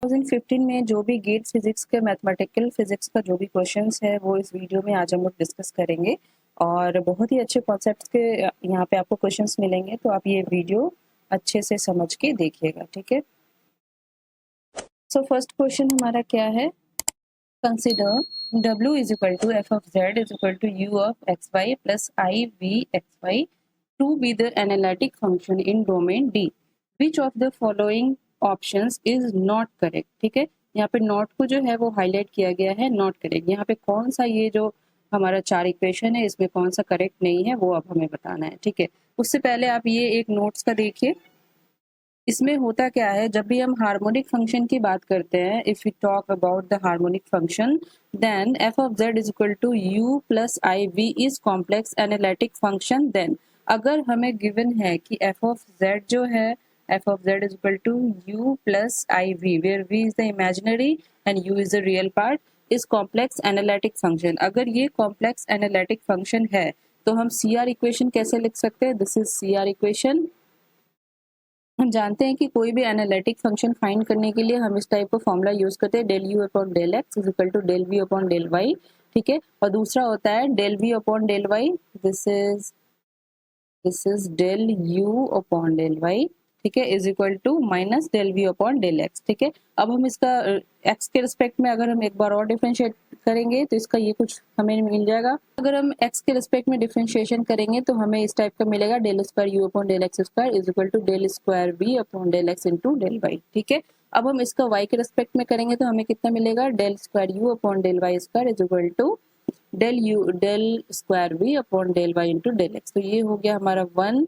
2015 में जो भी गेट फिजिक्स के मैथमेटिकल फिजिक्स का जो भी क्वेश्चंस है वो इस वीडियो में आज हम लोग डिस्कस करेंगे और बहुत ही अच्छे कॉन्सेप्ट्स के यहाँ पे आपको क्वेश्चंस मिलेंगे, तो आप ये वीडियो अच्छे से समझ के देखिएगा, ठीक है। सो फर्स्ट क्वेश्चन हमारा क्या है, consider w is equal to f of z is equal to u of xy plus i v xy to be the analytic function in domain d, which of the following options is not correct. ठीक है, यहाँ पे not को जो है वो highlight किया गया है, नॉट करेक्ट। यहाँ पे कौन सा ये जो हमारा 4 इक्वेशन है इसमें कौन सा करेक्ट नहीं है वो अब हमें बताना है, ठीक है। उससे पहले आप ये एक नोट्स का देखिए, इसमें होता क्या है, जब भी हम हार्मोनिक फंक्शन की बात करते हैं, if you talk about the harmonic function, then f of z is equal to u plus i v is complex analytic function. Then अगर हमें गिवन है कि एफ ऑफ जेड जो है, f of z is equal to u plus i v, where v is the imaginary and u is the real part, is complex analytic function. अगर ये complex analytic function है तो हम सी R equation कैसे लिख सकते हैं, this is C R equation. हम जानते हैं कि कोई भी एनालिटिक फंक्शन फाइंड करने के लिए हम इस टाइप का फॉर्मूला यूज करते हैं, del u upon del x is equal to del v upon del y, ठीक है। और दूसरा होता है del v upon del y, this is del u upon del y, ठीक है, is equal to minus del v upon del x, ठीक है। अब हम इसका एक्स के रिस्पेक्ट में अगर हम एक बार और डिफरेंशिएट करेंगे तो इसका ये कुछ हमें मिल जाएगा। अगर हम एक्स के रिस्पेक्ट में डिफरेंशिएशन करेंगे तो हमें इस टाइप का मिलेगा, del square u upon del x square is equal to del square v upon del x into del y, ठीक है। अब हम इसका वाई के रिस्पेक्ट में करेंगे तो हमें कितना मिलेगा, del square u upon del y square is equal to del square v upon del y into del x. तो ये हो गया हमारा 1,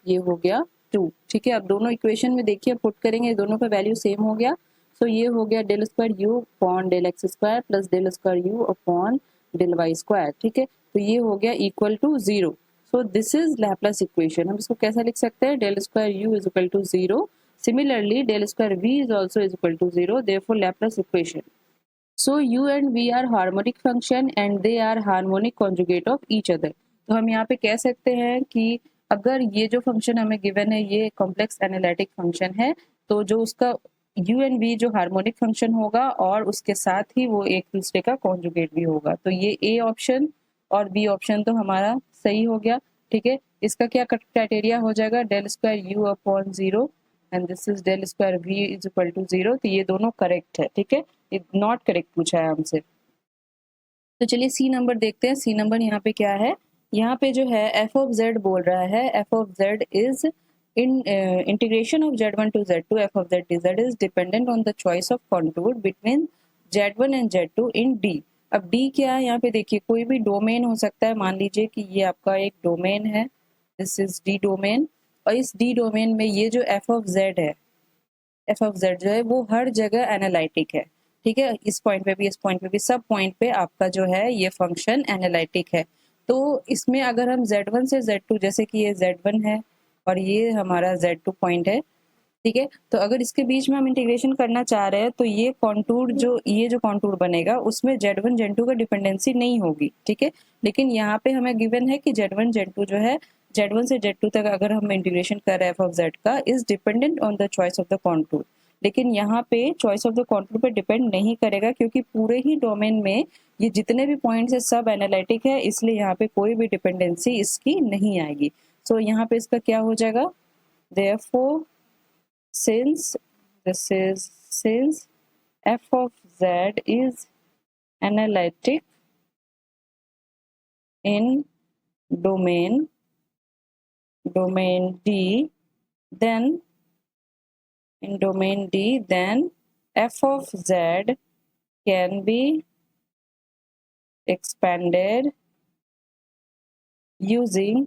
ये हो गया 2, ठीक है। अब दोनों इक्वेशन में देखिए पुट करेंगे, दोनों का वैल्यू सेम हो गया। सो ये हो गया del square u upon del x square plus del square u upon del y square, ठीक है। तो ये हो गया equal to 0। So this is Laplace equation. हम इसको कैसे लिख सकते हैं, del square u is equal to 0, similarly del square v is also is equal to 0, therefore Laplace equation. So u and v are harmonic function and they are harmonic conjugate of each other। तो हम यहाँ पे कह सकते हैं कि अगर ये जो फंक्शन हमें गिवन है ये कॉम्प्लेक्स एनालिटिक फंक्शन है, तो जो उसका u एंड v जो हार्मोनिक फंक्शन होगा और उसके साथ ही वो एक दूसरे का कॉन्जुगेट भी होगा। तो ये a ऑप्शन और b ऑप्शन तो हमारा सही हो गया, ठीक है। इसका क्या क्राइटेरिया हो जाएगा, del square u upon 0 and this is del square v is equal to 0। तो ये दोनों करेक्ट है, ठीक है, नॉट करेक्ट पूछा है हमसे। तो चलिए सी नंबर देखते हैं। सी नंबर यहाँ पे क्या है, यहाँ पे जो है एफ ऑफ जेड बोल रहा है, f of z is in integration of z1 to z2 f of z dz is dependent on the choice of contour between z1 and z2 in d। अब d क्या है, यहाँ पे देखिए कोई भी डोमेन हो सकता है, मान लीजिए कि ये आपका एक डोमेन है, दिस इज d डोमेन, और इस d डोमेन में ये जो एफ ऑफ जेड है, एफ ऑफ जेड जो है वो हर जगह एनालिटिक है, ठीक है। इस पॉइंट पे भी, इस पॉइंट पे भी, सब पॉइंट पे आपका जो है ये फंक्शन एनालिटिक है। तो इसमें अगर हम z1 से z2, जैसे कि ये z1 है और ये हमारा z2 पॉइंट है, ठीक है, तो अगर इसके बीच में हम इंटीग्रेशन करना चाह रहे हैं तो ये कॉन्टूर जो कॉन्टूर बनेगा उसमें z1 z2 का डिपेंडेंसी नहीं होगी, ठीक है। लेकिन यहाँ पे हमें गिवन है कि z1 z2 जो है, z1 से z2 तक अगर हम इंटीग्रेशन कर रहे हैं एफ ऑफ जेड का, is dependent on the choice of the contour. लेकिन यहाँ पे चॉइस ऑफ द कॉन्टूर पे डिपेंड नहीं करेगा, क्योंकि पूरे ही डोमेन में ये जितने भी पॉइंट्स है सब एनालिटिक है, इसलिए यहाँ पे कोई भी डिपेंडेंसी इसकी नहीं आएगी। सो यहाँ पे इसका क्या हो जाएगा, therefore since f of z is analytic in domain D, then f of z can be expanded using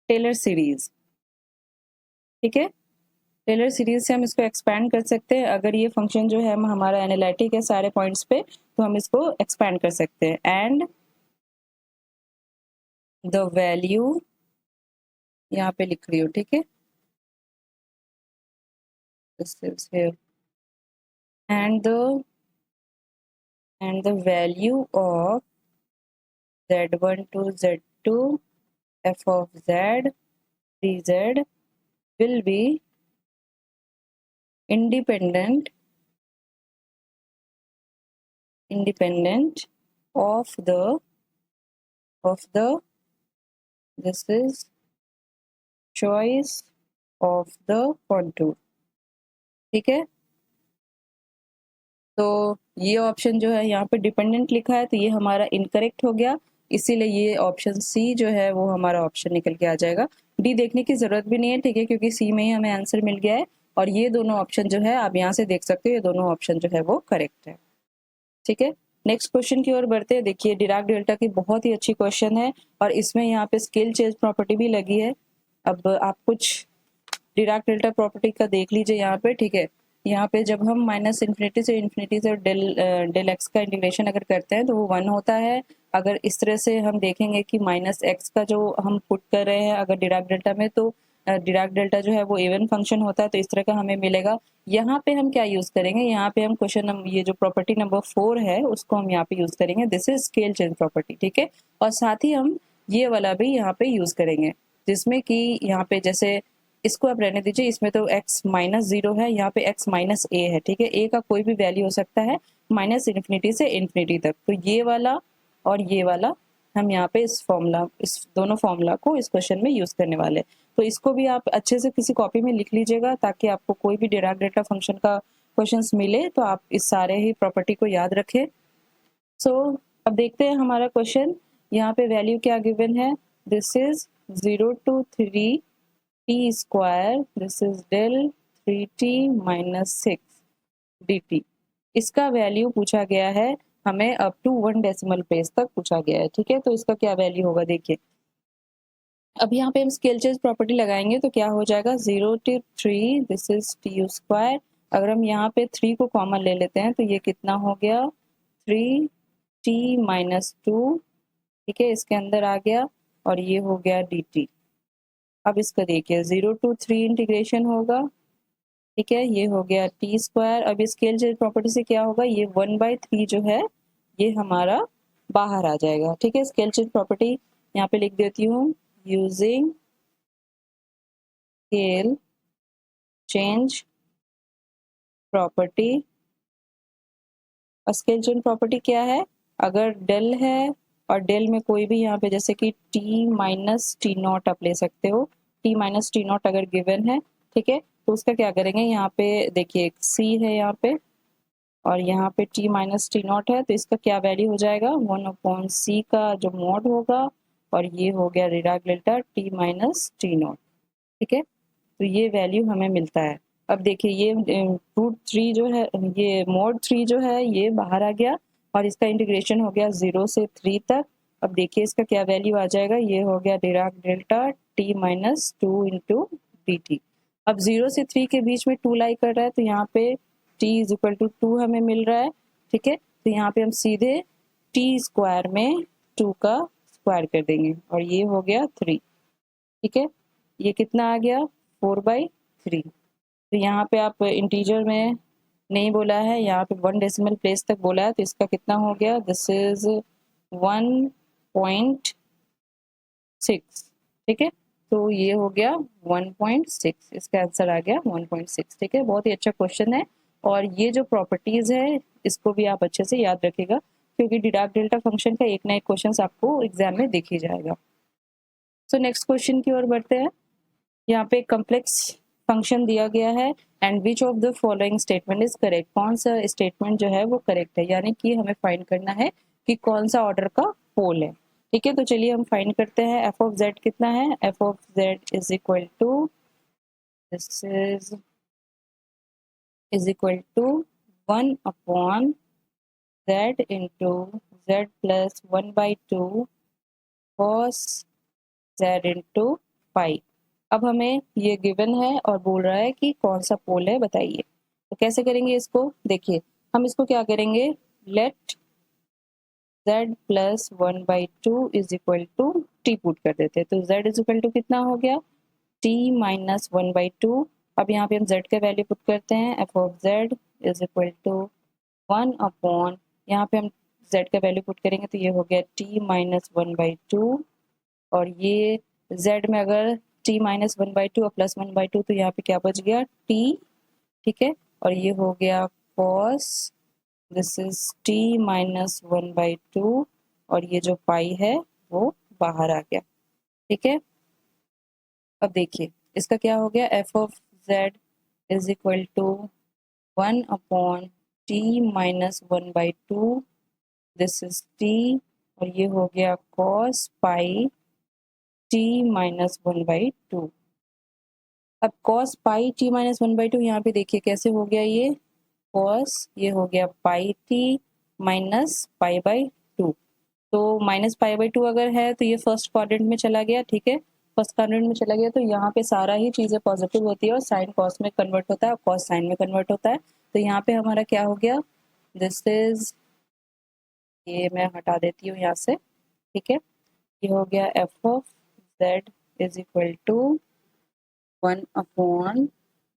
Taylor series, ठीक है। टेलर सीरीज से हम इसको एक्सपैंड कर सकते हैं। अगर ये फंक्शन जो है हमारा एनालिटिक है सारे पॉइंट्स पे, तो हम इसको एक्सपैंड कर सकते हैं। एंड द वैल्यू यहाँ पे लिख रही हूँ, ठीक है, and the value of z1 to z2 f of z dz will be independent of the this is choice of the contour। ठीक है, तो ये ऑप्शन जो है यहाँ पे डिपेंडेंट लिखा है तो ये हमारा इनकरेक्ट हो गया, इसीलिए ये ऑप्शन सी जो है वो हमारा ऑप्शन निकल के आ जाएगा। डी देखने की जरूरत भी नहीं है, ठीक है, क्योंकि सी में ही हमें आंसर मिल गया है और ये दोनों ऑप्शन जो है आप यहाँ से देख सकते हो, ये दोनों ऑप्शन जो है वो करेक्ट है। ठीक है, नेक्स्ट क्वेश्चन की ओर बढ़ते हैं। देखिए डिराक डेल्टा की बहुत ही अच्छी क्वेश्चन है और इसमें यहाँ पे स्केल चेंज प्रॉपर्टी भी लगी है। अब आप कुछ डिराक डेल्टा प्रॉपर्टी का देख लीजिए यहाँ पे। ठीक है, यहाँ पे जब हम माइनस इन्फिनिटी से डेल एक्स का इंटीग्रेशन अगर करते हैं तो वो 1 होता है। अगर इस तरह से हम देखेंगे कि माइनस एक्स का जो हम पुट कर रहे हैं अगर डिराक डेल्टा में, तो डिराक डेल्टा जो है वो इवन फंक्शन होता है, तो इस तरह का हमें मिलेगा। यहाँ पे हम क्या यूज करेंगे, यहाँ पे हम क्वेश्चन ये जो प्रॉपर्टी नंबर 4 है उसको हम यहाँ पे यूज करेंगे, this is scale change property. ठीक है, और साथ ही हम ये वाला भी यहाँ पे यूज करेंगे, जिसमें कि यहाँ पे जैसे इसको आप रहने दीजिए, इसमें तो x माइनस 0 है, यहाँ पे x माइनस ए है। ठीक है, a का कोई भी वैल्यू हो सकता है माइनस इन्फिनिटी से इन्फिनिटी तक, तो ये वाला और ये वाला हम यहाँ पे इस दोनों फॉर्मूला को इस क्वेश्चन में यूज करने वाले। तो इसको भी आप अच्छे से किसी कॉपी में लिख लीजिएगा ताकि आपको कोई भी डिराक डेल्टा फंक्शन का क्वेश्चंस मिले तो आप इस सारे ही प्रॉपर्टी को याद रखें। सो अब देखते हैं हमारा क्वेश्चन, यहाँ पे वैल्यू क्या गिवन है, this is 0 to 3 t square, this is del 3t minus 6 dt। इसका वैल्यू पूछा गया है हमें अप टू 1 डेसिमल प्लेस तक पूछा गया है। ठीक है, तो इसका क्या वैल्यू होगा देखिए। अब यहाँ पे हम स्केल चेंज प्रॉपर्टी लगाएंगे तो क्या हो जाएगा, 0 to 3 this is T square. अगर हम यहाँ पे 3 को कॉमन ले लेते हैं तो ये कितना हो गया, 3t माइनस 2। ठीक है, इसके अंदर आ गया और ये हो गया dt। अब इसका देखिए 0 to 3 इंटीग्रेशन होगा। ठीक है, ये हो गया टी स्क्वायर। अब स्केल चेंज प्रॉपर्टी से क्या होगा, ये 1/3 जो है ये हमारा बाहर आ जाएगा। ठीक है, स्केल चेंज प्रॉपर्टी यहाँ पे लिख देती हूँ, using scale change property. Scale change property क्या है, अगर डेल है और डेल में कोई भी यहाँ पे जैसे कि टी माइनस टी नॉट आप ले सकते हो, टी माइनस टी नॉट अगर गिवन है, ठीक है, तो उसका क्या करेंगे, यहाँ पे देखिए सी है यहाँ पे और यहाँ पे टी माइनस टी नॉट है, तो इसका क्या वैल्यू हो जाएगा, 1/c का जो मॉड होगा और ये हो गया Dirac delta T minus T not. ठीक है, तो ये वैल्यू हमें मिलता है। अब देखिए ये √3 जो है, ये मॉड 3 जो है ये बाहर आ गया और इसका इंटीग्रेशन हो गया 0 से 3 तक। अब देखिए इसका क्या वैल्यू आ जाएगा, ये हो गया Dirac delta t minus 2 into D T. अब 0 से 3 के बीच में 2 लाई कर रहा है तो यहाँ पे t इज इक्वल टू 2 हमें मिल रहा है। ठीक है, तो यहाँ पे हम सीधे t स्क्वायर में 2 का स्क्वायर कर देंगे और ये हो गया 3। ठीक है, ये कितना आ गया, 4/3। तो यहाँ पे आप इंटीजर में नहीं बोला है, यहाँ पे 1 डेसिमल प्लेस तक बोला है, तो इसका कितना हो गया, दिस इज 1.6। ठीक है, तो ये हो गया 1.6, इसका आंसर आ गया 1.6। ठीक है, बहुत ही अच्छा क्वेश्चन है और ये जो प्रॉपर्टीज है इसको भी आप अच्छे से याद रखिएगा क्योंकि डिराक डेल्टा फंक्शन का एक ना एक क्वेश्चन आपको एग्जाम में दिख ही जाएगा। सो नेक्स्ट क्वेश्चन की ओर बढ़ते हैं। यहाँ पे कॉम्प्लेक्स फंक्शन दिया गया है and which of the following statement is correct, कौन सा स्टेटमेंट जो है वो करेक्ट है, यानी कि हमें फाइंड करना है कि कौन सा ऑर्डर का पोल है। ठीक है, तो चलिए हम फाइंड करते हैं। एफ ऑफ जेड कितना है, f of z is equal to this is equal to 1/z into z plus 1/2 cos z into pi. अब हमें ये गिवन है और बोल रहा है कि कौन सा पोल है बताइए। तो कैसे करेंगे इसको, देखिए हम इसको क्या करेंगे, let z plus 1/2 is equal to t put कर देते हैं। तो z इज इक्वल टू कितना हो गया, t माइनस 1/2। अब यहाँ पे हम z का वैल्यू पुट करते हैं, f of z is equal to 1/, यहाँ पे हम z का वैल्यू पुट करेंगे तो ये हो गया t माइनस 1/2 और ये z में अगर t माइनस 1/2 और प्लस 1/2 तो यहाँ पे क्या बच गया, t ठीक है, और ये हो गया cos, this is t minus 1/2, और ये जो पाई है वो बाहर आ गया। ठीक है, अब देखिए इसका क्या हो गया, f of z is equal to 1/t-1/2, this is t, और ये हो गया cos पाई t-1/2। अब cos पाई t-1/2 यहाँ पे देखिए कैसे हो गया, ये cos, ये हो गया पाई t माइनस पाई/2। तो माइनस पाई/2 अगर है तो ये फर्स्ट क्वाड्रेंट में चला गया। ठीक है, फर्स्ट क्वाड्रेंट में चला गया तो यहाँ पे सारा ही चीज़ें पॉजिटिव होती है और साइन कॉस में कन्वर्ट होता है और कॉस साइन में कन्वर्ट होता है। तो यहाँ पे हमारा क्या हो गया, दिस इज, ये मैं हटा देती हूँ यहाँ से। ठीक है, ये हो गया f of z is equal to 1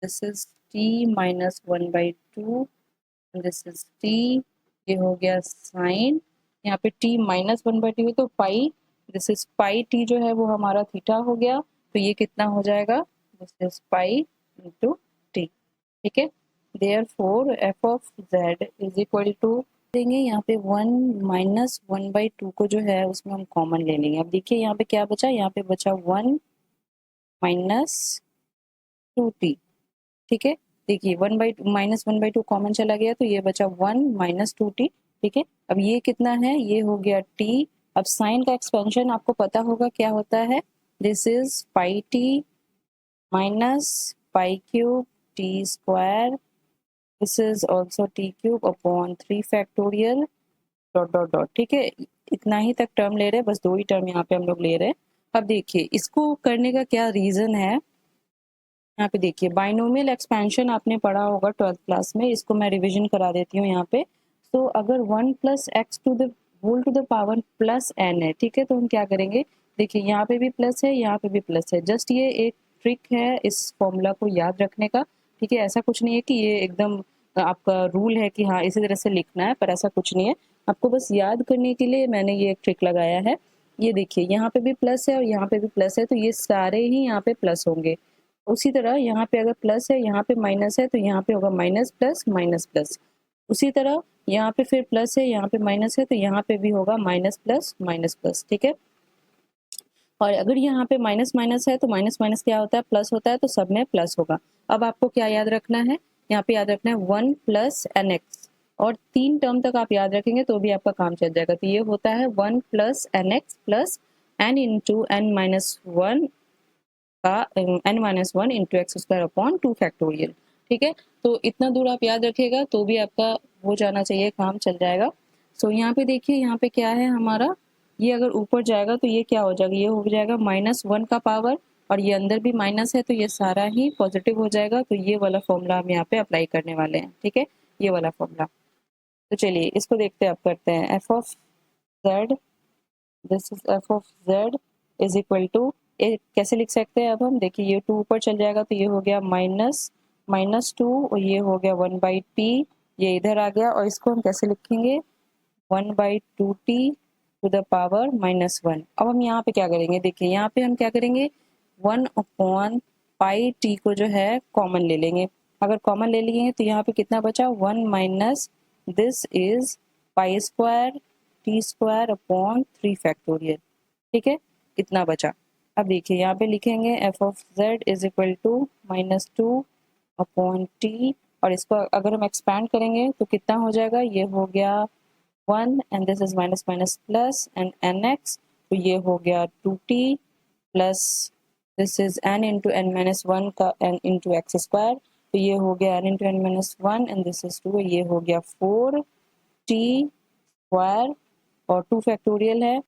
this is t minus 1/2, this is t, ये हो गया साइन, यहाँ पे t माइनस 1/2 है तो पाई, दिस इज पाई t जो है वो हमारा थीटा हो गया। तो ये कितना हो जाएगा, this is pi into t. ठीक है, therefore f of z is equal to, देंगे यहाँ पे 1 - 1/2 को जो है उसमें हम कॉमन ले लेंगे। अब देखिए यहाँ पे क्या बचा, यहाँ पे बचा 1 - 2t। ठीक है, देखिए 1/-1/2 कॉमन चला गया तो ये बचा 1 - 2t। ठीक है, अब ये कितना है, ये हो गया t। अब साइन का एक्सपेंशन आपको पता होगा क्या होता है, this is pi t minus pi cube t square, this is also t cube upon 3 factorial dot dot dot. ठीक है, इतना ही तक टर्म ले रहे हैं, बस दो ही टर्म यहाँ पे हम लोग ले रहे हैं। अब देखिए इसको करने का क्या रीजन है, यहाँ पे देखिए बाइनोमियल एक्सपेंशन आपने पढ़ा होगा 12th क्लास में, इसको मैं रिवीजन करा देती हूँ यहाँ पे। तो अगर 1 + x to the whole to the power plus n है, ठीक है, तो हम क्या करेंगे, देखिए यहाँ पे भी प्लस है, यहाँ पे भी प्लस है, जस्ट ये एक ट्रिक है इस फॉर्मूला को याद रखने का। ठीक है, ऐसा कुछ नहीं है कि ये एकदम आपका रूल है कि हाँ इसी तरह से लिखना है, पर ऐसा कुछ नहीं है, आपको बस याद करने के लिए मैंने ये एक ट्रिक लगाया है। ये देखिए यहाँ पे भी प्लस है और यहाँ पे भी प्लस है, तो ये सारे ही यहाँ पे प्लस होंगे। उसी तरह यहाँ पे अगर प्लस है, यहाँ पे माइनस है, तो यहाँ पे होगा माइनस प्लस माइनस प्लस। उसी तरह यहाँ पे फिर प्लस है, यहाँ पे माइनस है, तो यहाँ पे भी होगा माइनस प्लस माइनस प्लस। ठीक है, और अगर यहाँ पे माइनस माइनस है तो माइनस माइनस क्या होता है, प्लस होता है, तो सब में प्लस होगा। अब आपको क्या याद रखना है, यहाँ पे याद रखना है 1 + nx, और 3 टर्म तक आप याद रखेंगे तो भी आपका काम चल जाएगा। तो ये होता है 1 + nx plus n into n-1 का n-1 into x square upon 2 factorial. ठीक है, तो इतना दूर आप याद रखिएगा तो भी आपका हो जाना चाहिए, काम चल जाएगा। सो यहाँ पे देखिए यहाँ पे क्या है हमारा, ये अगर ऊपर जाएगा तो ये क्या हो जाएगा, ये हो जाएगा -1 का पावर, और ये अंदर भी माइनस है तो ये सारा ही पॉजिटिव हो जाएगा। तो ये वाला फॉर्मूला हम यहाँ पे अप्लाई करने वाले हैं। ठीक है, ये वाला फॉर्मूला। तो चलिए इसको देखते हैं, अब करते हैं f of z, this is f of z is equal to, कैसे लिख सकते हैं अब हम, देखिए ये 2 ऊपर चल जाएगा तो ये हो गया -2, और ये हो गया 1/t, ये इधर आ गया, और इसको हम कैसे लिखेंगे, 1/2t टू द पावर -1। अब हम यहाँ पे क्या करेंगे, देखिए यहाँ पे हम क्या करेंगे, 1/πt को जो है कॉमन ले लेंगे। अगर कॉमन ले लेंगे तो यहाँ पे कितना बचा, 1 minus this is pi square t square upon 3 factorial. ठीक है, इतना बचा। अब देखिए यहाँ पे लिखेंगे f of z is equal to -2 upon t, और इसको अगर हम एक्सपैंड करेंगे तो कितना हो जाएगा, ये हो गया 1 and this is minus minus plus and n x, तो ये हो गया 2t plus this is n into n-1 का n इंटू एक्स स्क्वायर, तो ये हो गया n into n-1 and this is 2, ये हो गया 4t स्क्वायर, और 2 फैक्टोरियल है,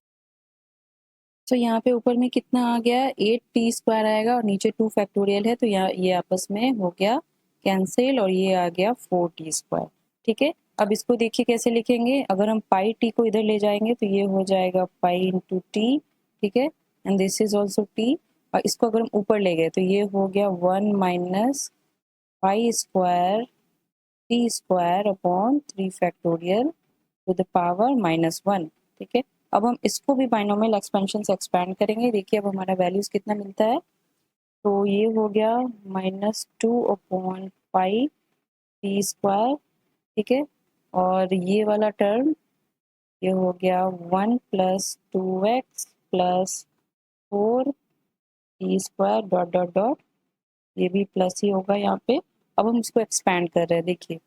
तो यहाँ पे ऊपर में कितना आ गया, 8t स्क्वायर आएगा, और नीचे 2 फैक्टोरियल है तो यहाँ ये आपस में हो गया कैंसिल, और ये आ गया 4t स्क्वायर। ठीक है, अब इसको देखिए कैसे लिखेंगे, अगर हम पाई टी को इधर ले जाएंगे तो ये हो जाएगा पाई इंटू टी। ठीक है, and this is also T, और इसको अगर हम ऊपर ले गए तो ये हो गया 1 minus pi square t square upon 3 factorial two the power -1। ठीक है, अब हम इसको भी बाइनोमियल एक्सपेंशन से एक्सपैंड करेंगे। देखिए अब हमारा वैल्यूज कितना मिलता है, तो ये हो गया -2 अपॉन पाई टी स्क्वायर, ठीक है। और ये वाला टर्म ये हो गया 1 + 2x + 4 T square dot dot dot, ये भी प्लस ही होगा यहाँ पे। अब हम इसको एक्सपैंड कर रहे हैं, देखिए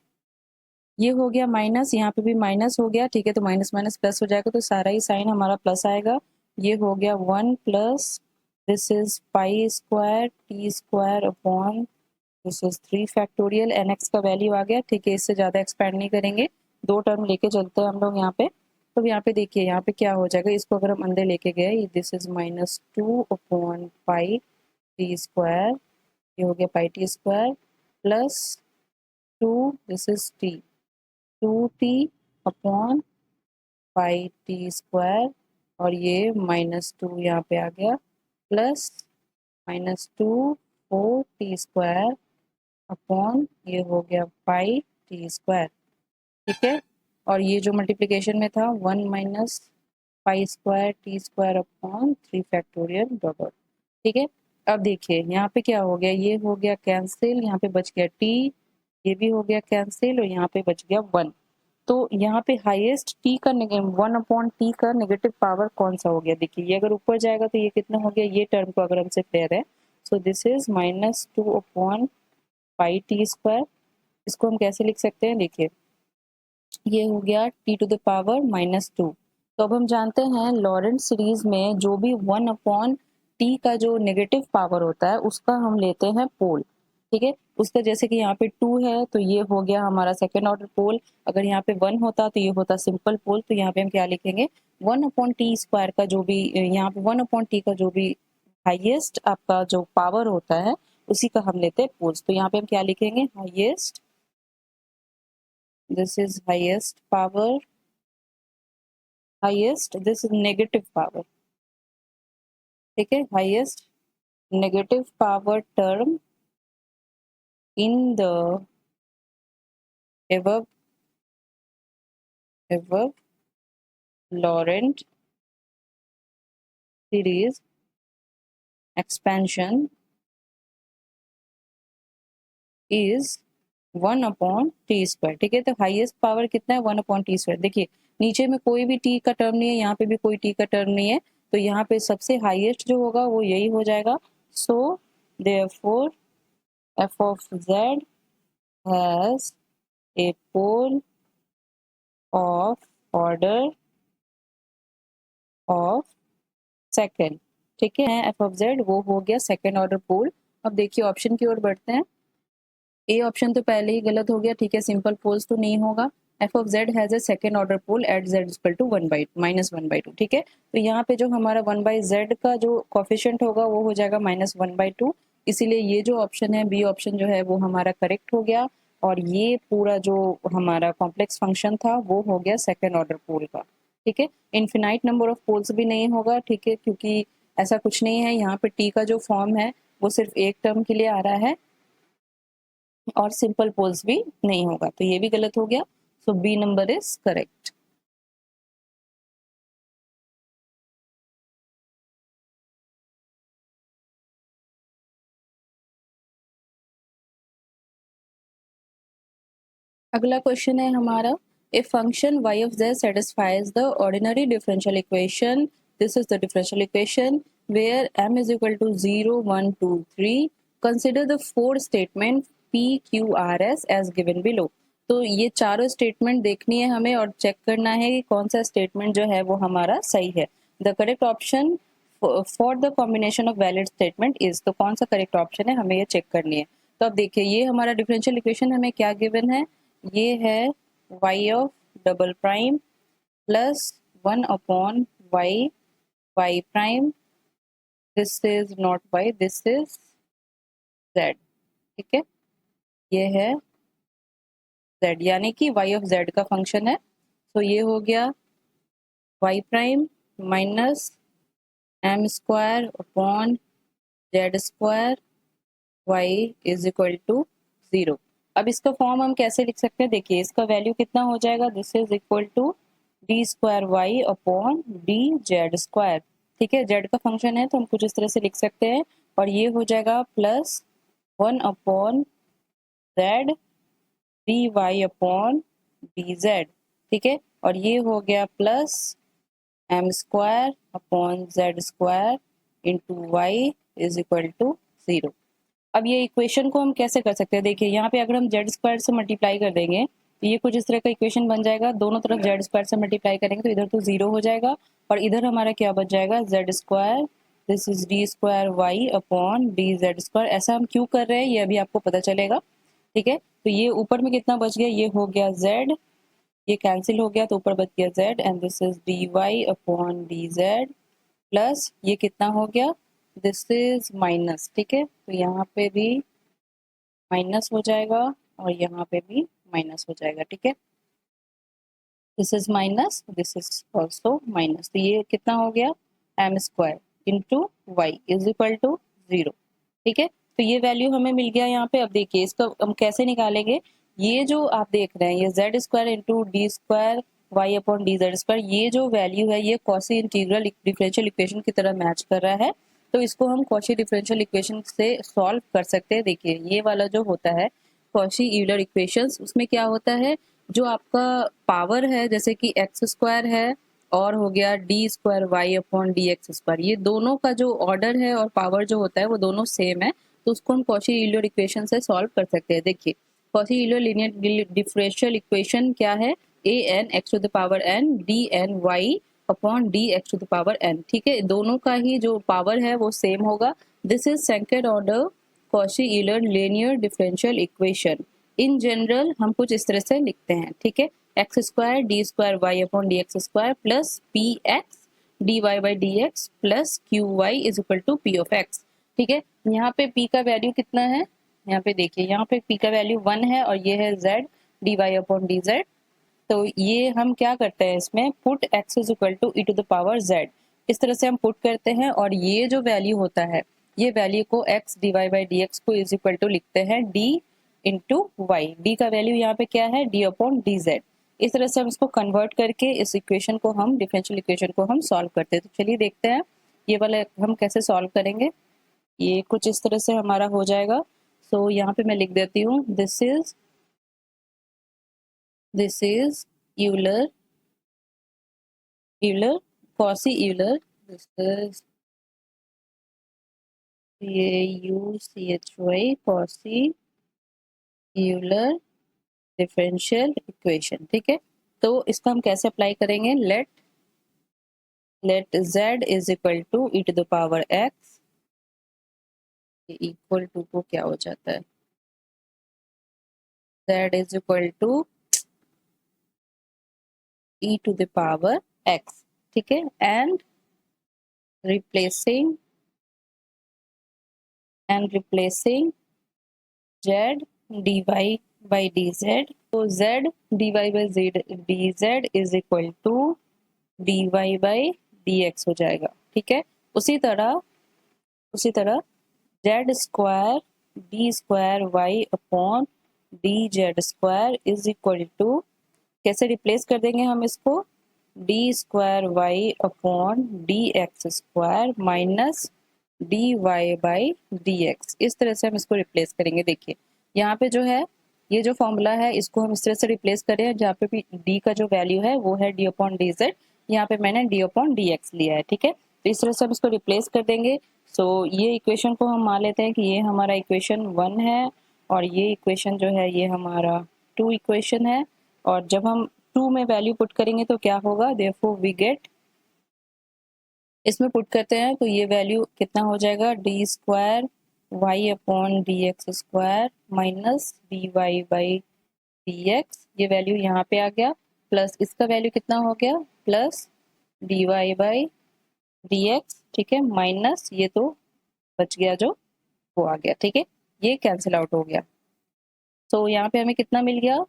ये हो गया माइनस, यहाँ पे भी माइनस हो गया, ठीक है। तो माइनस माइनस प्लस हो जाएगा, तो सारा ही साइन हमारा प्लस आएगा। ये हो गया 1 + this is pi square t square upon this is 3 factorial, n x का वैल्यू आ गया, ठीक है। इससे ज़्यादा एक्सपैंड नहीं करेंगे, दो टर्म लेके चलते हैं हम लोग यहाँ पे। तो यहाँ पे देखिए यहाँ पे क्या हो जाएगा, इसको अगर हम अंदर लेके गए, this is -2 upon pi T square, ये हो गया pi T square plus 2 this is T, 2t upon pi T square, और ये -2 यहाँ पे आ गया प्लस -2 4t स्क्वायर अपॉन ये हो गया पाई टी स्क्वायर, ठीक है। और ये जो मल्टीप्लिकेशन में था 1 minus pi square t square upon 3 factorial dot dot, ठीक है। अब देखिए यहाँ पे क्या हो गया, ये हो गया कैंसिल, यहाँ पे बच गया टी, ये भी हो गया कैंसिल, और यहाँ पे बच गया 1। तो यहाँ पे हाईएस्ट टी का 1/t का नेगेटिव पावर कौन सा हो गया, देखिए ये अगर ऊपर जाएगा तो ये कितना हो गया, ये टर्म को अगर हमसे कह रहे हैं, सो this is -2 upon pi T square. इसको हम कैसे लिख सकते हैं, देखिए ये हो गया t⁻²। तो अब हम जानते हैं लॉरेंट सीरीज में जो भी 1/t का जो नेगेटिव पावर होता है उसका हम लेते हैं पोल, ठीक है। उसका जैसे कि यहाँ पे 2 है तो ये हो गया हमारा सेकेंड ऑर्डर पोल, अगर यहाँ पे 1 होता तो ये होता सिंपल पोल। तो यहाँ पे हम क्या लिखेंगे, 1/t² का जो भी, यहाँ पे 1/t का जो भी हाईएस्ट आपका जो पावर होता है उसी का हम लेते हैं पोल्स। तो यहाँ पे हम क्या लिखेंगे, highest, this is highest power, highest this is negative power, ठीक है, highest negative power term in the above Laurent series expansion is 1/t², ठीक है। तो हाईएस्ट पावर कितना है, 1/t²। देखिए नीचे में कोई भी t का टर्म नहीं है, यहाँ पे भी कोई t का टर्म नहीं है, तो यहाँ पे सबसे हाईएस्ट जो होगा वो यही हो जाएगा। So therefore f of z has a pole of order of second, ठीक है। एफ ऑफ जेड वो हो गया सेकेंड ऑर्डर पोल। अब देखिए ऑप्शन की ओर बढ़ते हैं, ए ऑप्शन तो पहले ही गलत हो गया, ठीक है, सिंपल पोल्स तो नहीं होगा। F of z has a second order pole at z equal to -1/2, ठीक है। तो यहाँ पे जो हमारा 1/z का जो कॉफिशिएंट होगा वो हो जाएगा -1/2, इसीलिए ये जो ऑप्शन है बी ऑप्शन जो है वो हमारा करेक्ट हो गया। और ये पूरा जो हमारा कॉम्प्लेक्स फंक्शन था वो हो गया सेकेंड ऑर्डर पोल का, ठीक है। इन्फिनाइट नंबर ऑफ पोल्स भी नहीं होगा, ठीक है, क्योंकि ऐसा कुछ नहीं है, यहाँ पे टी का जो फॉर्म है वो सिर्फ एक टर्म के लिए आ रहा है, और सिंपल पोल्स भी नहीं होगा, तो ये भी गलत हो गया। सो बी नंबर इज करेक्ट। अगला क्वेश्चन है हमारा, a function y of z satisfies the ordinary differential equation, this is the differential equation where m is equal to 0 1 2 3, consider the four statement p q r s as given below। तो ये चारों statement देखनी है हमें और check करना है कि कौन सा स्टेटमेंट जो है वो हमारा सही है। The correct option for the combination of valid statement is, तो कौन सा करेक्ट ऑप्शन है हमें ये चेक करनी है। तो अब देखिए ये हमारा डिफरेंशियल इक्वेशन हमें क्या गिवन है, ये है y of double prime plus 1/y y prime, this is not y, this is z, ठीक है, ये है z, यानी कि y ऑफ z का फंक्शन है। तो ये हो गया y prime minus m square upon z square y is equal to 0। अब इसका फॉर्म हम कैसे लिख सकते हैं, देखिए इसका वैल्यू कितना हो जाएगा, this is equal to d² upon dz², ठीक है। z का फंक्शन है तो हम कुछ इस तरह से लिख सकते हैं, और ये हो जाएगा +1/z d y upon d z, ठीक है। और ये हो गया plus m square upon z square into y is equal to 0। अब ये इक्वेशन को हम कैसे कर सकते हैं, देखिए यहाँ पे अगर हम जेड स्क्वायर से मल्टीप्लाई कर देंगे तो ये कुछ इस तरह का इक्वेशन बन जाएगा। दोनों तरफ जेड स्क्वायर से मल्टीप्लाई करेंगे तो इधर तो 0 हो जाएगा और इधर हमारा क्या बच जाएगा, z square, this is d square y upon d z square. ऐसा हम क्यों कर रहे हैं ये अभी आपको पता चलेगा, ठीक है। तो ये ऊपर में कितना बच गया, ये हो गया जेड, ये कैंसिल हो गया तो ऊपर बच गया z and this is d y upon d z plus ये कितना हो गया, दिस इज माइनस, ठीक है। तो यहाँ पे भी माइनस हो जाएगा और यहाँ पे भी माइनस हो जाएगा, ठीक है। This is minus, this is also minus, तो ये कितना हो गया, m square into y is equal to 0, ठीक है। तो ये वैल्यू हमें मिल गया यहाँ पे। अब देखिए इसको हम कैसे निकालेंगे, ये जो आप देख रहे हैं ये z square into d square y upon d z square, ये जो वैल्यू है ये कॉशी इंटीग्रल डिफरेंशियल इक्वेशन की तरह मैच कर रहा है। तो इसको हम कॉशी डिफरेंशियल इक्वेशन से सॉल्व कर सकते हैं। देखिए ये वाला जो होता है कॉशी यूलर इक्वेशंस, उसमें क्या होता है, जो आपका पावर है जैसे कि एक्स स्क्वायर है और हो गया d square y upon D x square, ये दोनों का जो ऑर्डर है और पावर जो होता है वो दोनों सेम है। तो उसको हम कॉशी यूलर इक्वेशन से सॉल्व कर सकते हैं। देखिए Cauchy Euler linear differential equation क्या है, A N X to the power N D N Y upon D X to the power N, ठीक है। दोनों का ही जो पावर है वो सेम होगा। This is second order Cauchy Euler linear differential equation. In general हम कुछ इस तरह से लिखते हैं, ठीक है। X square d square y upon D x square plus p x d y by d x plus q y is equal to p of x, ठीक है। यहाँ पे p का वैल्यू कितना है, यहाँ पे देखिए यहाँ पे p का वैल्यू 1 है और ये है z d y upon d z. तो ये हम क्या करते हैं, इसमें put x is equal to E to the power z, इस तरह से हम पुट करते हैं और ये जो वैल्यू होता है ये वैल्यू को x d y by d x को इज इक्वल टू लिखते हैं d इंटू वाई। डी का वैल्यू यहाँ पे क्या है, d अपॉन डी जेड। इस तरह से हम इसको कन्वर्ट करके इस इक्वेशन को हम डिफरेंशियल इक्वेशन को हम सॉल्व करते हैं। तो चलिए देखते हैं ये वाला हम कैसे सॉल्व करेंगे। ये कुछ इस तरह से हमारा हो जाएगा। सो यहाँ पे मैं लिख देती हूँ, this is Euler Euler Cauchy Euler, this is ये U C H Y Cauchy Euler differential equation, ठीक है। तो इसको हम कैसे अप्लाई करेंगे, let z is equal to E to the power x, equal to को क्या हो जाता है, z is equal to e to the power x, ठीक है। And replacing z dy by dz, तो z dy by dz is equal to dy by dx हो जाएगा, ठीक है। उसी तरह z square d square y upon d z square is equal to, कैसे रिप्लेस कर देंगे हम इसको, d square y upon D x square minus d y by d x, इस तरह से हम इसको रिप्लेस करेंगे। देखिए यहाँ पे जो है ये जो फॉर्मूला है इसको हम इस तरह से रिप्लेस करें, जहाँ पे भी डी का जो वैल्यू है वो है डी अपॉन डी जेड, यहाँ पे मैंने डी अपॉन डी एक्स लिया है, ठीक है। तो इस तरह से हम इसको रिप्लेस कर देंगे। सो ये इक्वेशन को हम मान लेते हैं कि ये हमारा इक्वेशन 1 है और ये इक्वेशन जो है ये हमारा 2 इक्वेशन है। और जब हम 2 में वैल्यू पुट करेंगे तो क्या होगा, देयरफॉर वी गेट, इसमें पुट करते हैं तो ये वैल्यू कितना हो जाएगा, d square y upon D x square minus d y by d x, ये वैल्यू यहाँ पे आ गया, प्लस इसका वैल्यू कितना हो गया, plus d y by d x, ठीक है, माइनस ये तो बच गया जो वो आ गया, ठीक है, ये कैंसिल आउट हो गया। तो यहाँ पे हमें कितना मिल गया,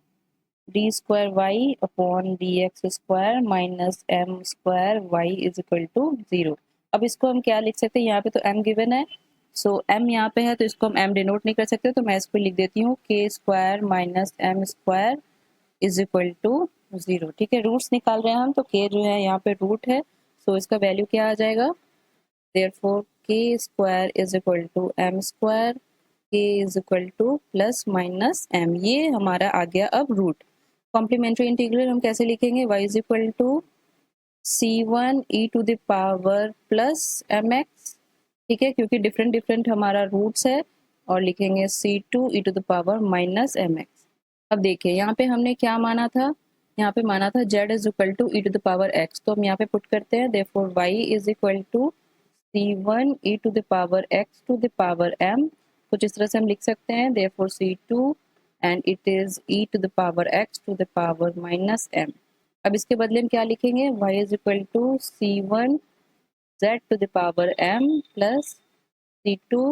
d square y upon D x square minus m square y is equal to 0। अब इसको हम क्या लिख सकते हैं, यहाँ पे तो m गिवन है, सो m यहाँ पे है तो इसको हम m डिनोट नहीं कर सकते, तो मैं इसको लिख देती हूँ k square minus m square is equal to 0, ठीक है। रूट्स निकाल रहे हैं हम, तो k जो है यहाँ पे रूट है, सो इसका वैल्यू क्या आ जाएगा, therefore k square is equal to m square, k is equal to plus minus m, ये हमारा आ गया अब रूट। कॉम्प्लीमेंट्री इंटीग्रल हम कैसे लिखेंगे, y is equal to c1 e to the power plus mx, ठीक है, क्योंकि डिफरेंट डिफरेंट हमारा रूट्स है, और लिखेंगे c2 e to the power minus mx। अब देखिए यहाँ पे हमने क्या माना था, यहाँ पे माना था z is equal to e to the power x, तो हम यहाँ पे पुट करते हैं, therefore y is equal to c1 e to the power x to the power m, कुछ इस तरह से हम लिख सकते हैं, therefore c2 and it is e to the power x to the power minus m। अब इसके बदले हम क्या लिखेंगे, y is equal to c1 z to the power m plus c2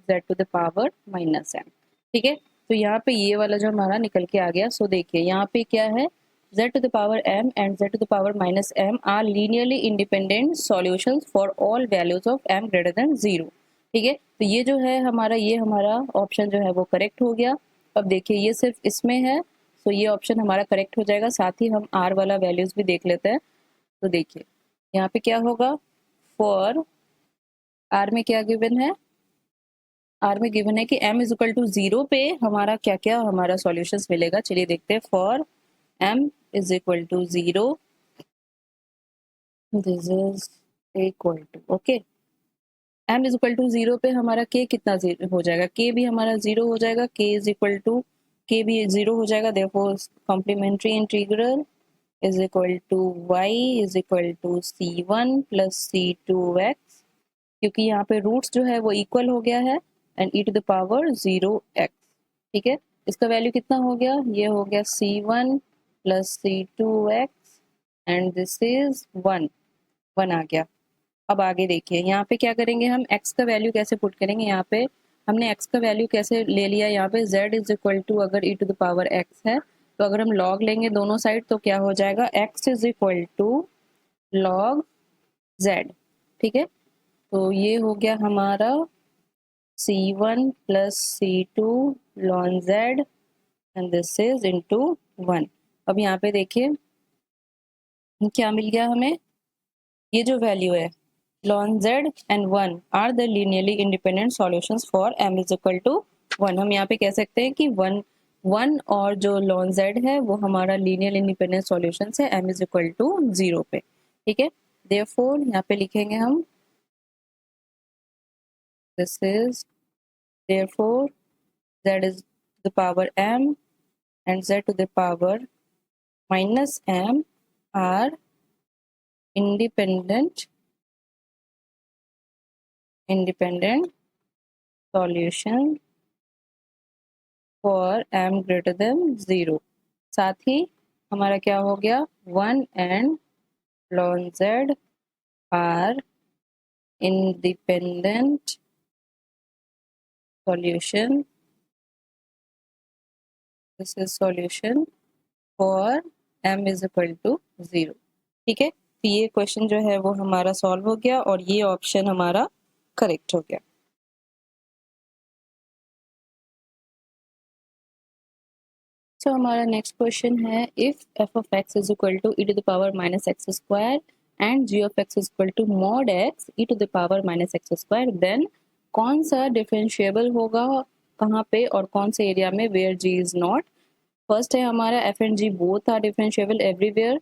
z to the power minus m, ठीक है। तो यहाँ पे ये वाला जो हमारा निकल के आ गया, सो देखिए यहाँ पे क्या है, z to the power m and z to the power minus m are linearly independent solutions for all values of m greater than 0, ठीक है। तो ये जो है हमारा, ये हमारा ऑप्शन जो है वो करेक्ट हो गया। अब देखिए ये सिर्फ इसमें है, तो ये ऑप्शन हमारा करेक्ट हो जाएगा। साथ ही हम r वाला वैल्यूज भी देख लेते हैं। तो देखिए यहाँ पे क्या होगा, फॉर r में क्या गिवन है, आर में गिवन है कि m इज इक्वल टू 0 पे हमारा क्या क्या हमारा सॉल्यूशंस मिलेगा। चलिए देखते हैं, for m is equal to 0, this is equal to, okay, m is equal to 0 पे हमारा k कितना हो जाएगा, k भी हमारा 0 हो जाएगा, k is equal to, k भी 0 हो जाएगा, therefore complementary integral is equal to y is equal to c1 plus c2x, क्योंकि यहाँ पे रूट्स जो है वो इक्वल हो गया है, and e to the power 0x, ठीक है। इसका वैल्यू कितना हो गया, ये हो गया c1 plus c2x and this is 1 आ गया। अब आगे देखिए यहाँ पे क्या करेंगे, हम x का वैल्यू कैसे पुट करेंगे, यहाँ पे हमने x का वैल्यू कैसे ले लिया, यहाँ पे z इज इक्वल टू, अगर e to the power x है तो अगर हम log लेंगे दोनों साइड तो क्या हो जाएगा, x is equal to log z, ठीक है। तो ये हो गया हमारा c1 plus c2 ln z and this is into 1। अब यहाँ पे देखिए क्या मिल गया हमें, ये जो वैल्यू है ln z and 1 are the linearly independent solutions for m is equal to 1। हम यहाँ पे कह सकते हैं कि 1 और जो ln z है वो हमारा लीनियर इंडिपेंडेंट सॉल्यूशंस है m इज इक्वल टू 0 पे, ठीक है। देयरफॉर यहाँ पे लिखेंगे हम, this is therefore z is to the power m and z to the power minus m are independent solution for m greater than 0। साथ ही हमारा क्या हो गया, 1 and ln z are independent solution, this is solution for m is equal to 0, ठीक है। तो ये question जो है वो हमारा सॉल्व हो गया और ये ऑप्शन हमारा करेक्ट हो गया। तो हमारा नेक्स्ट क्वेश्चन है, if f of x is equal to e to the power minus x square and g of x is equal to mod x e to the power minus x square, then कौन सा differentiable होगा कहाँ पे और कौन से area में, where g is not। First है हमारा f and g both are differentiable everywhere,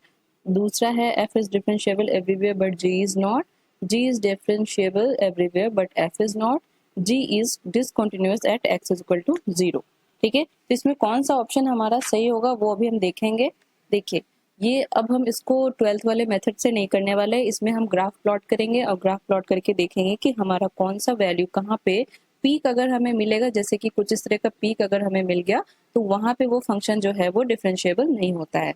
दूसरा है f is differentiable everywhere but g is not, g is differentiable everywhere but f is not, g is discontinuous at x is equal to 0, ठीक है। तो इसमें कौन सा option हमारा सही होगा वो अभी हम देखेंगे। देखिए ये अब हम इसको 12th वाले मेथड से नहीं करने वाले, इसमें हम ग्राफ प्लॉट करेंगे और ग्राफ प्लॉट करके देखेंगे कि हमारा कौन सा वैल्यू कहाँ पे पीक अगर हमें मिलेगा, जैसे कि कुछ इस तरह का पीक अगर हमें मिल गया तो वहाँ पे वो फंक्शन जो है वो डिफरेंशिएबल नहीं होता है।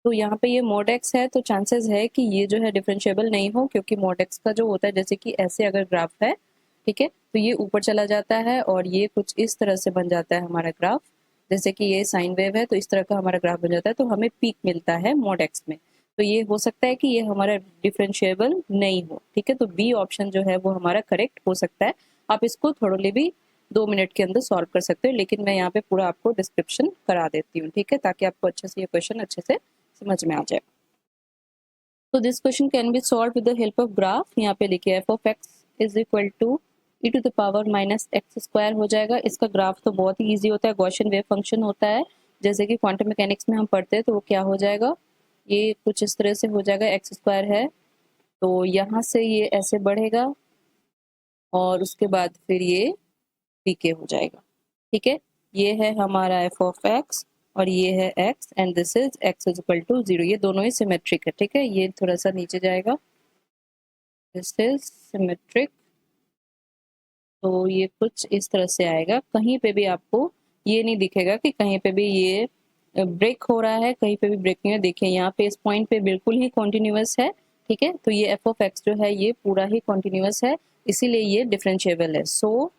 तो यहाँ पे ये mod x है तो चांसेस है कि ये जो है डिफरेंशिएबल नहीं हो, क्योंकि mod x का जो होता है जैसे कि ऐसे अगर ग्राफ है, ठीक है, तो ये ऊपर चला जाता है और ये कुछ इस तरह से बन जाता है हमारा ग्राफ, जैसे कि ये साइन वेव है तो इस तरह का हमारा ग्राफ बन जाता है, तो हमें पीक मिलता है mod x में। तो ये हो सकता है कि ये हमारा डिफरेंशिएबल नहीं हो, ठीक है। तो बी ऑप्शन जो है वो हमारा करेक्ट हो सकता है। आप इसको थोड़ी भी 2 मिनट के अंदर सॉल्व कर सकते हो, लेकिन मैं यहाँ पे पूरा आपको डिस्क्रिप्शन करा देती हूँ, ठीक है, ताकि आपको अच्छे से ये क्वेश्चन अच्छे से समझ में आ जाए। तो this question can be solve with the help of graph. यहाँ पे देखिए f of x is equal to E to the power minus x square हो जाएगा। इसका ग्राफ तो बहुत ही ईजी होता है, गॉसियन वेव फंक्शन होता है, जैसे कि क्वांटम मैकेनिक्स में हम पढ़ते हैं। तो वो क्या हो जाएगा, ये कुछ इस तरह से हो जाएगा, एक्स स्क्वायर है तो यहाँ से ये ऐसे बढ़ेगा और उसके बाद फिर ये पीके हो जाएगा। ठीक है, ये है हमारा एफ ऑफ एक्स और ये है x and this is x is equal to 0। ये दोनों ही सिमेट्रिक है। ठीक है, ये थोड़ा सा नीचे जाएगा, दिस इज सिमेट्रिक। तो ये कुछ इस तरह से आएगा। कहीं पे भी आपको ये नहीं दिखेगा कि कहीं पे भी ये ब्रेक हो रहा है, कहीं पे भी ब्रेक नहीं है। देखिए यहाँ पे इस पॉइंट पे बिल्कुल ही कॉन्टिन्यूअस है। ठीक है, तो ये एफ ऑफ एक्स जो है ये पूरा ही कॉन्टिन्यूअस है, इसीलिए ये डिफरेंशिएबल है। सो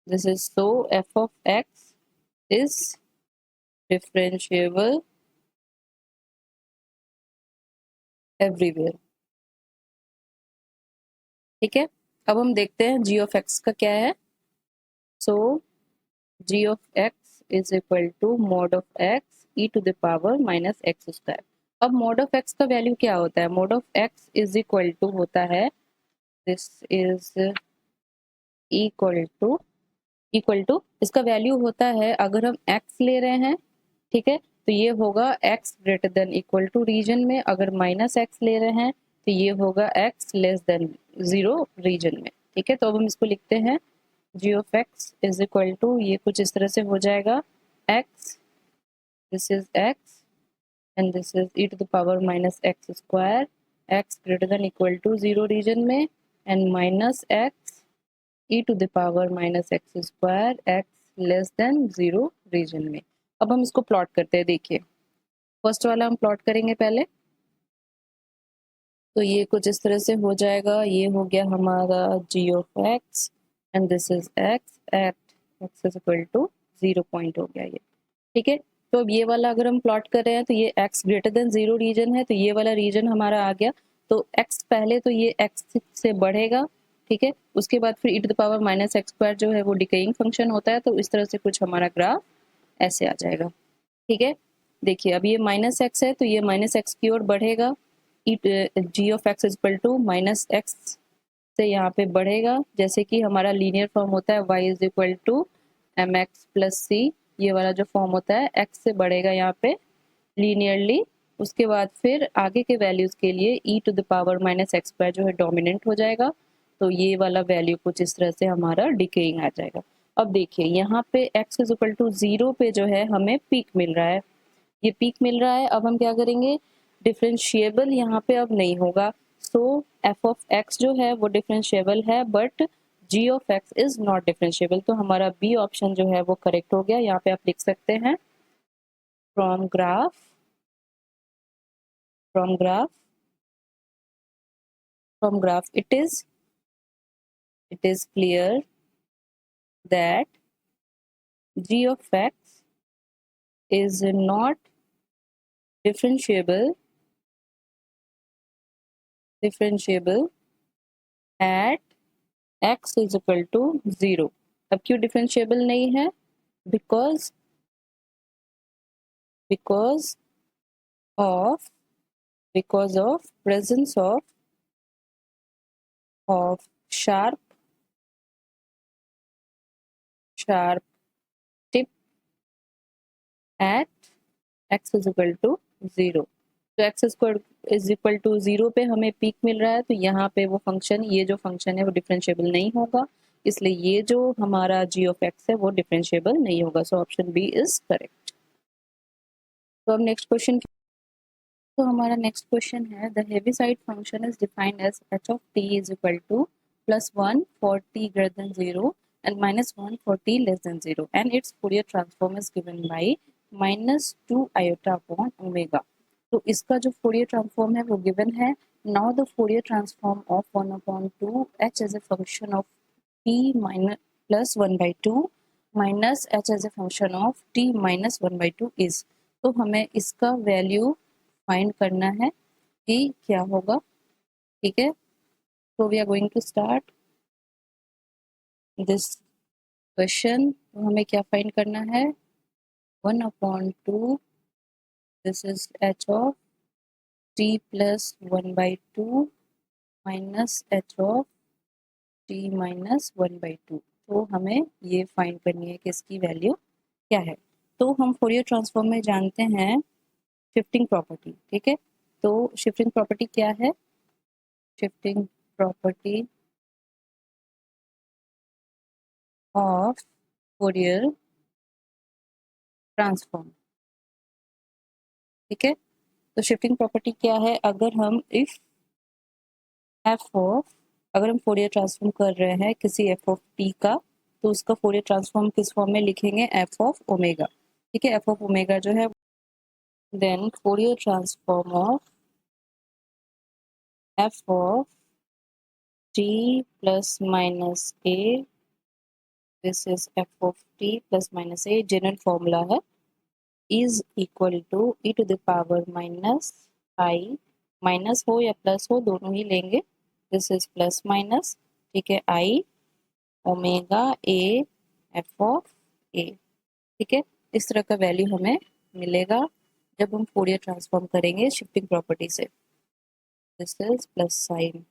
this is so F of x is differentiable everywhere. ठीक है, अब हम देखते हैं जी ऑफ एक्स का क्या है। So G of x is equal to mod of X E to the power minus x square. अब मॉड ऑफ एक्स का वैल्यू क्या होता है, mod of x is equal to होता है, दिस इज इक्वल टू इसका value होता है, अगर हम एक्स ले रहे हैं, ठीक है, तो ये होगा x greater than equal to region में। अगर माइनस एक्स ले रहे हैं तो ये होगा एक्स लेस देन 0 रीजन में। ठीक है, तो अब हम इसको लिखते हैं, g of x is equal to, ये कुछ इस तरह से हो जाएगा, x, this is x and this is e to the power minus x square, x greater than equal to 0 region में and minus x E to the power minus x square, x less than 0 region में। अब हम इसको plot करते हैं। देखिए first वाला हम प्लॉट करेंगे पहले, तो ये कुछ इस तरह से हो जाएगा। ये हो गया हमारा g of x and this is x at x is equal to 0 point हो गया ये। ठीक है, तो अब ये वाला अगर हम प्लॉट कर रहे हैं तो ये x ग्रेटर देन 0 रीजन है, तो ये वाला रीजन हमारा आ गया। तो x पहले तो ये x से बढ़ेगा, ठीक है, उसके बाद फिर e to the power minus x square जो है वो डिकेइंग फंक्शन होता है, तो इस तरह से कुछ हमारा ग्राफ ऐसे आ जाएगा। ठीक है, देखिए अब ये माइनस एक्स है तो ये माइनस एक्स की ओर बढ़ेगा, g of x is equal to minus x से यहाँ पे बढ़ेगा, जैसे कि हमारा लीनियर फॉर्म होता है y is equal to m x plus c, ये वाला जो फॉर्म होता है एक्स से बढ़ेगा यहाँ पे लीनियरली। उसके बाद फिर आगे के वैल्यूज के लिए e to the power minus x square जो है डोमिनेंट हो जाएगा, तो ये वाला वैल्यू कुछ इस तरह से हमारा डिकेइंग आ जाएगा। अब देखिए यहाँ पे एक्स इज इक्वल टू 0 पे जो है हमें पीक मिल रहा है, ये पीक मिल रहा है। अब हम क्या करेंगे, डिफरेंशिएबल यहाँ पे अब नहीं होगा। सो एफ ऑफ एक्स जो है वो डिफरेंशिएबल है but g of x is not differentiable, तो हमारा बी ऑप्शन जो है वो करेक्ट हो गया। यहाँ पे आप लिख सकते हैं from graph from graph from graph it is clear that g of x is not differentiable at x is equal to 0। अब क्यों डिफरेंशिएबल नहीं है, because because of presence of sharp tip at x is equal to 0। तो x is equal to 0 पे हमें peak मिल रहा है, तो यहाँ पे वो फंक्शन, ये जो फंक्शन है वो डिफरेंशिएबल नहीं होगा, इसलिए ये जो हमारा g ऑफ x है वो डिफरेंशिएबल नहीं होगा। So option b is correct. तो अब नेक्स्ट क्वेश्चन, तो हमारा नेक्स्ट क्वेश्चन है, the Heaviside function is defined as h of t इज equal to +1 for t greater than 0 and -1 for t less than 0 and its Fourier transform is given by -2 iota upon omega। तो इसका जो Fourier transform है वो given है। Now the Fourier transform of 1/2 h as a function of t minus plus 1/2 minus h as a function of t minus 1/2 is. तो हमें इसका value find करना है कि क्या होगा। ठीक है, तो we are going to start this question. तो हमें क्या फाइंड करना है, 1/2 this is h of t plus 1/2 minus h of t minus 1/2। तो हमें ये फाइंड करनी है कि इसकी वैल्यू क्या है। तो हम फोरियर ट्रांसफॉर्म में जानते हैं शिफ्टिंग प्रॉपर्टी, ठीक है। तो शिफ्टिंग प्रॉपर्टी क्या है? Shifting property of Fourier transform, ठीक है। तो शिफ्टिंग प्रॉपर्टी क्या है? अगर हम इफ एफ ऑफ, अगर हम फोरियर ट्रांसफॉर्म कर रहे हैं किसी एफ ऑफ टी का, तो उसका फोरियर ट्रांसफॉर्म किस फॉर्म में लिखेंगे? एफ ऑफ ओमेगा, ठीक है। एफ ऑफ ओमेगा जो है, then Fourier transform of f of t plus minus a, this is f of t plus minus a, general formula है, is equal to E to the power minus i, minus हो या plus हो दोनों ही लेंगे, this is plus minus, ठीक है, आई omega A F of ए, ठीक है। इस तरह का वैल्यू हमें मिलेगा जब हम फोरियर ट्रांसफॉर्म करेंगे शिफ्टिंग प्रॉपर्टी से, दिस इज प्लस साइन,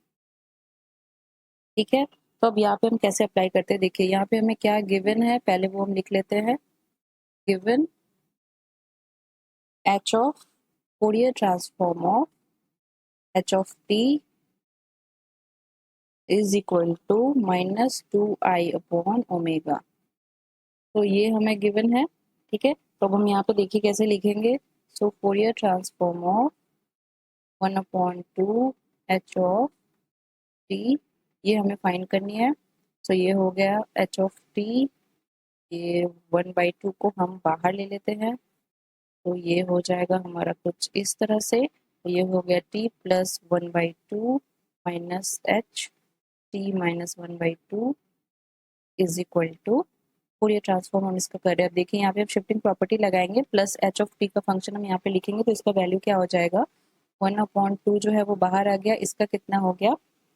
ठीक है। तो अब यहाँ पे हम कैसे अप्लाई करते हैं, देखिए यहाँ पे हमें क्या गिवन है, पहले वो हम लिख लेते हैं। Given h of Fourier transform of h of t is equal to minus 2i upon omega, तो ये हमें गिवन है, ठीक है। तो अब हम यहाँ पे देखिए कैसे लिखेंगे। So Fourier transform of 1/2 h of t, ये हमें फाइंड करनी है। सो ये हो गया एच ऑफ टी, ये 1/2 को हम बाहर ले लेते हैं, तो ये हो जाएगा हमारा कुछ इस तरह से। ये हो गया t plus 1/2 minus h t minus 1/2 is equal to, Fourier transform हम इसका कर रहे हैं। अब देखिए यहाँ पे हम शिफ्टिंग प्रॉपर्टी लगाएंगे, प्लस एच ऑफ टी का फंक्शन हम यहाँ पे लिखेंगे, तो इसका वैल्यू क्या हो जाएगा? 1/2 जो है वो बाहर आ गया, इसका कितना हो गया?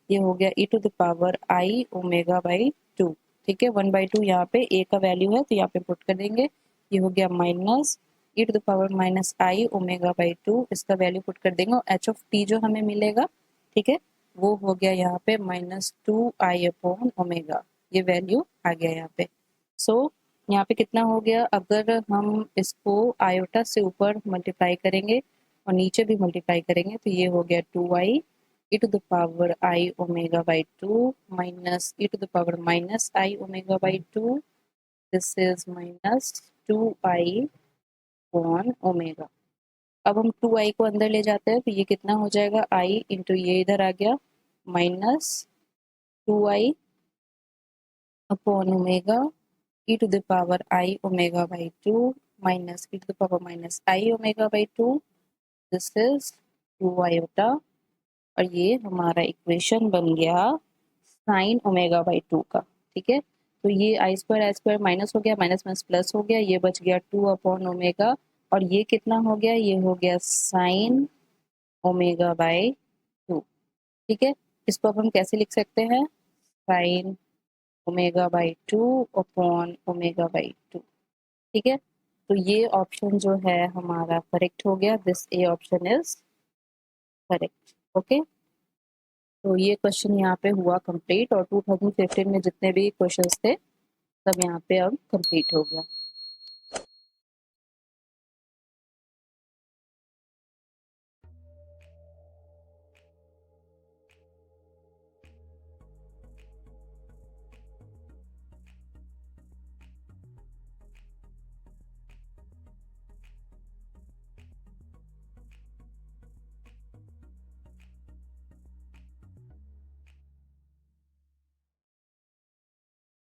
ये हो गया e to the power i omega by 2, ठीक है। 1/2 यहाँ पे ए का वैल्यू है, तो यहाँ पे पुट कर देंगे, ये हो गया minus e to the power minus i omega by 2, इसका वैल्यू पुट कर देंगे, और एच ऑफ टी जो हमें मिलेगा, ठीक है, वो हो गया यहाँ पे -2i अपॉन ओमेगा, ये वैल्यू आ गया यहाँ पे। सो यहाँ पे कितना हो गया? अगर हम इसको आयोटा से ऊपर मल्टीप्लाई करेंगे और नीचे भी मल्टीप्लाई करेंगे, तो ये हो गया 2i e to the power i omega by 2 minus e to the power minus i omega by 2, this is minus 2i upon omega. अब हम 2i को अंदर ले जाते हैं, तो ये कितना हो जाएगा? i इंटू ये इधर आ गया minus 2i upon omega e to the power I omega by 2 minus e to the power minus I omega by 2, this is 2 iota, और ये हमारा इक्वेशन बन गया साइन ओमेगा बाई 2 का, ठीक है। तो ये आई स्क्वायर माइनस हो गया, माइनस माइनस प्लस हो गया, ये बच गया 2 अपॉन ओमेगा, और ये कितना हो गया? ये हो गया साइन ओमेगा बाई 2, ठीक है। इसको अब हम कैसे लिख सकते हैं? Sine omega by 2 upon omega by 2, ठीक है। तो ये ऑप्शन जो है हमारा करेक्ट हो गया, this A option is correct, okay. तो ये क्वेश्चन यहाँ पे हुआ कंप्लीट, और 2015 में जितने भी क्वेश्चंस थे सब यहाँ पे अब कंप्लीट हो गया।